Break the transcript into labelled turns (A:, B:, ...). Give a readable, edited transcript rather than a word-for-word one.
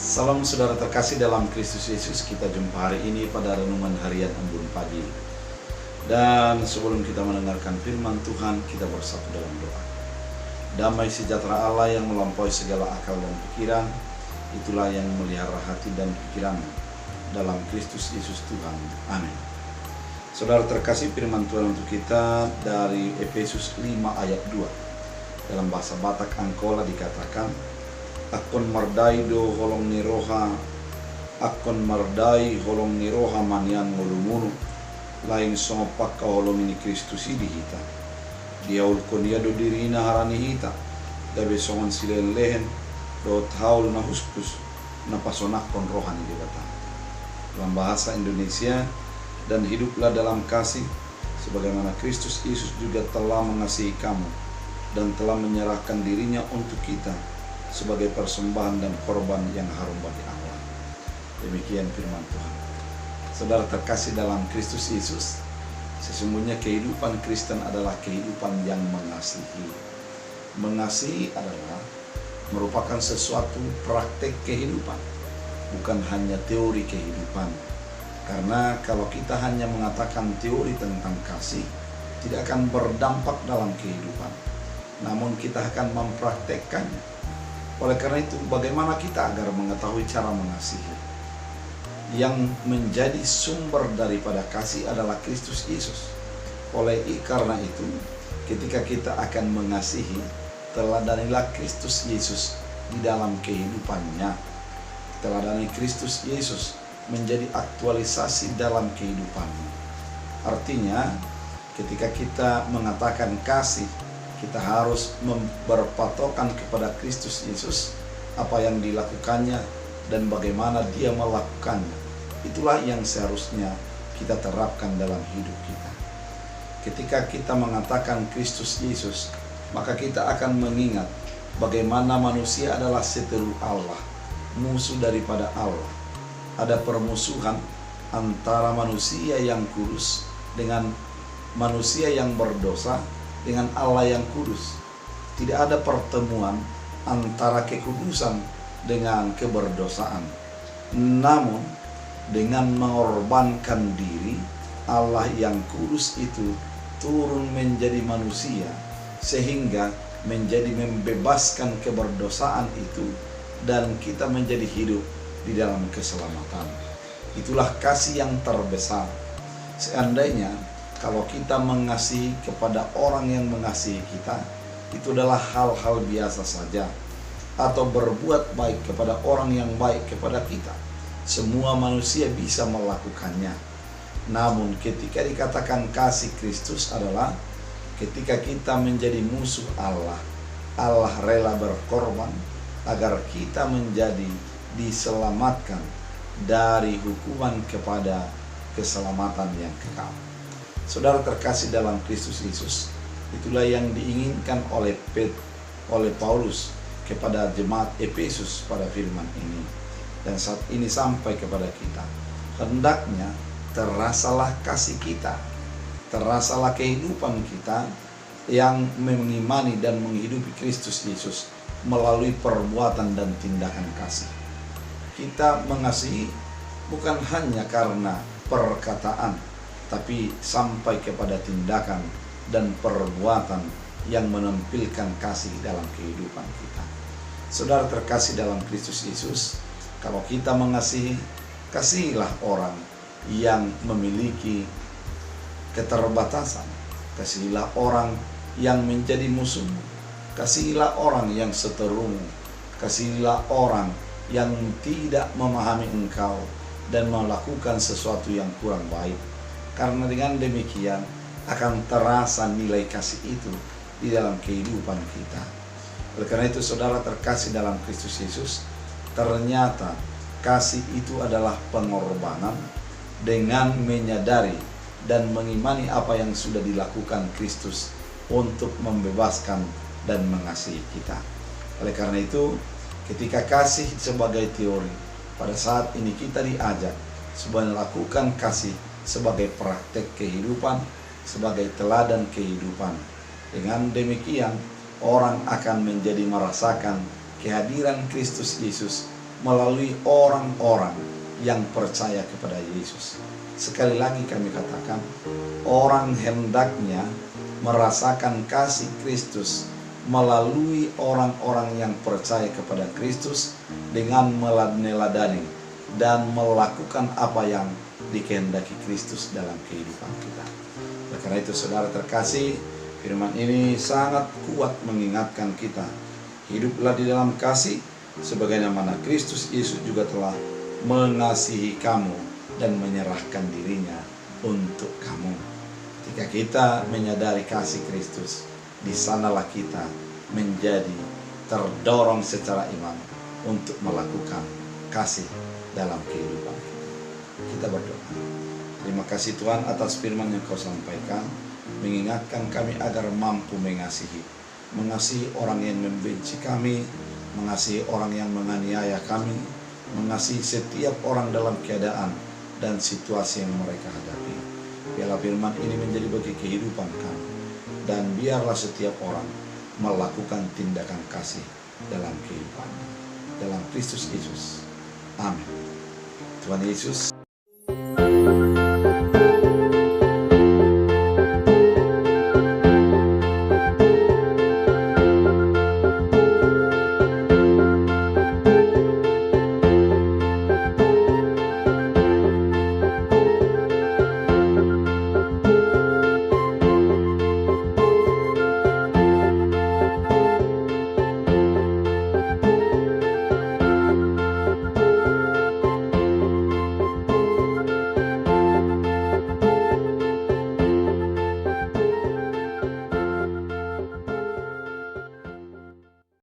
A: Salam saudara terkasih dalam Kristus Yesus. Kita jumpa hari ini pada renungan harian Embun Pagi. Dan sebelum kita mendengarkan firman Tuhan, kita bersatu dalam doa. Damai sejahtera Allah yang melampaui segala akal dan pikiran, itulah yang memelihara hati dan pikiran dalam Kristus Yesus Tuhan. Amin. Saudara terkasih, firman Tuhan untuk kita dari Efesus 5 ayat 2. Dalam bahasa Batak Angkola dikatakan, akon mardai do holong niroha, akon mardai holong niroha manian ngolumunu, lain sopak ka holong ini Kristus idi hita. Dia ulkon dia do diri ina harani hita, dabe songan silen lehen, do taul na huspus, na pasonakon rohani di batang. Dalam bahasa Indonesia, dan hiduplah dalam kasih, sebagaimana Kristus Yesus juga telah mengasihi kamu, dan telah menyerahkan dirinya untuk kita, sebagai persembahan dan korban yang harum bagi Allah. Demikian firman Tuhan. Saudara terkasih dalam Kristus Yesus, sesungguhnya kehidupan Kristen adalah kehidupan yang mengasihi. Mengasihi adalah merupakan sesuatu praktek kehidupan, bukan hanya teori kehidupan. Karena kalau kita hanya mengatakan teori tentang kasih, tidak akan berdampak dalam kehidupan. Namun kita akan mempraktekkannya. Oleh karena itu, bagaimana kita agar mengetahui cara mengasihi? Yang menjadi sumber daripada kasih adalah Kristus Yesus. Karena itu, ketika kita akan mengasihi, teladanilah Kristus Yesus di dalam kehidupannya. Teladani Kristus Yesus menjadi aktualisasi dalam kehidupannya. Artinya, ketika kita mengatakan kasih, kita harus berpatokan kepada Kristus Yesus, apa yang dilakukannya dan bagaimana dia melakukannya. Itulah yang seharusnya kita terapkan dalam hidup kita. Ketika kita mengatakan Kristus Yesus, maka kita akan mengingat bagaimana manusia adalah seteru Allah, musuh daripada Allah. Ada permusuhan antara manusia yang kudus dengan manusia yang berdosa, dengan Allah yang kudus. Tidak ada pertemuan antara kekudusan dengan keberdosaan. Namun dengan mengorbankan diri, Allah yang kudus itu turun menjadi manusia, sehingga menjadi membebaskan keberdosaan itu, dan kita menjadi hidup di dalam keselamatan. Itulah kasih yang terbesar. Seandainya kalau kita mengasihi kepada orang yang mengasihi kita, itu adalah hal-hal biasa saja. Atau berbuat baik kepada orang yang baik kepada kita, semua manusia bisa melakukannya. Namun ketika dikatakan kasih Kristus adalah ketika kita menjadi musuh Allah, Allah rela berkorban agar kita menjadi diselamatkan dari hukuman kepada keselamatan yang kekal. Saudara terkasih dalam Kristus Yesus, itulah yang diinginkan oleh Paulus kepada jemaat Efesus pada firman ini. Dan saat ini sampai kepada kita. Hendaknya terasalah kasih kita, terasalah kehidupan kita yang mengimani dan menghidupi Kristus Yesus melalui perbuatan dan tindakan kasih. Kita mengasihi bukan hanya karena perkataan, tapi sampai kepada tindakan dan perbuatan yang menampilkan kasih dalam kehidupan kita. Saudara terkasih dalam Kristus Yesus, kalau kita mengasihi, kasihilah orang yang memiliki keterbatasan. Kasihilah orang yang menjadi musuhmu. Kasihilah orang yang seterumu. Kasihilah orang yang tidak memahami engkau dan melakukan sesuatu yang kurang baik. Karena dengan demikian akan terasa nilai kasih itu di dalam kehidupan kita. Oleh karena itu, saudara terkasih dalam Kristus Yesus, ternyata kasih itu adalah pengorbanan dengan menyadari dan mengimani apa yang sudah dilakukan Kristus untuk membebaskan dan mengasihi kita. Oleh karena itu, ketika kasih sebagai teori, pada saat ini kita diajak supaya melakukan kasih sebagai praktek kehidupan, sebagai teladan kehidupan. Dengan demikian, orang akan menjadi merasakan kehadiran Kristus Yesus melalui orang-orang yang percaya kepada Yesus. Sekali lagi kami katakan, orang hendaknya merasakan kasih Kristus melalui orang-orang yang percaya kepada Kristus dengan meneladani dan melakukan apa yang dikehendaki Kristus dalam kehidupan kita. Oleh karena itu saudara terkasih, firman ini sangat kuat mengingatkan kita, hiduplah di dalam kasih sebagaimana Kristus Yesus juga telah mengasihi kamu dan menyerahkan dirinya untuk kamu. Ketika kita menyadari kasih Kristus, di sanalah kita menjadi terdorong secara iman untuk melakukan kasih dalam kehidupan kita. Kita berdoa. Terima kasih Tuhan atas firman yang Kau sampaikan, mengingatkan kami agar mampu mengasihi orang yang membenci kami, mengasihi orang yang menganiaya kami, mengasihi setiap orang dalam keadaan dan situasi yang mereka hadapi. Biarlah firman ini menjadi bagi kehidupan kami, dan biarlah setiap orang melakukan tindakan kasih dalam kehidupan. Dalam Kristus Yesus. Amin. Tuhan Yesus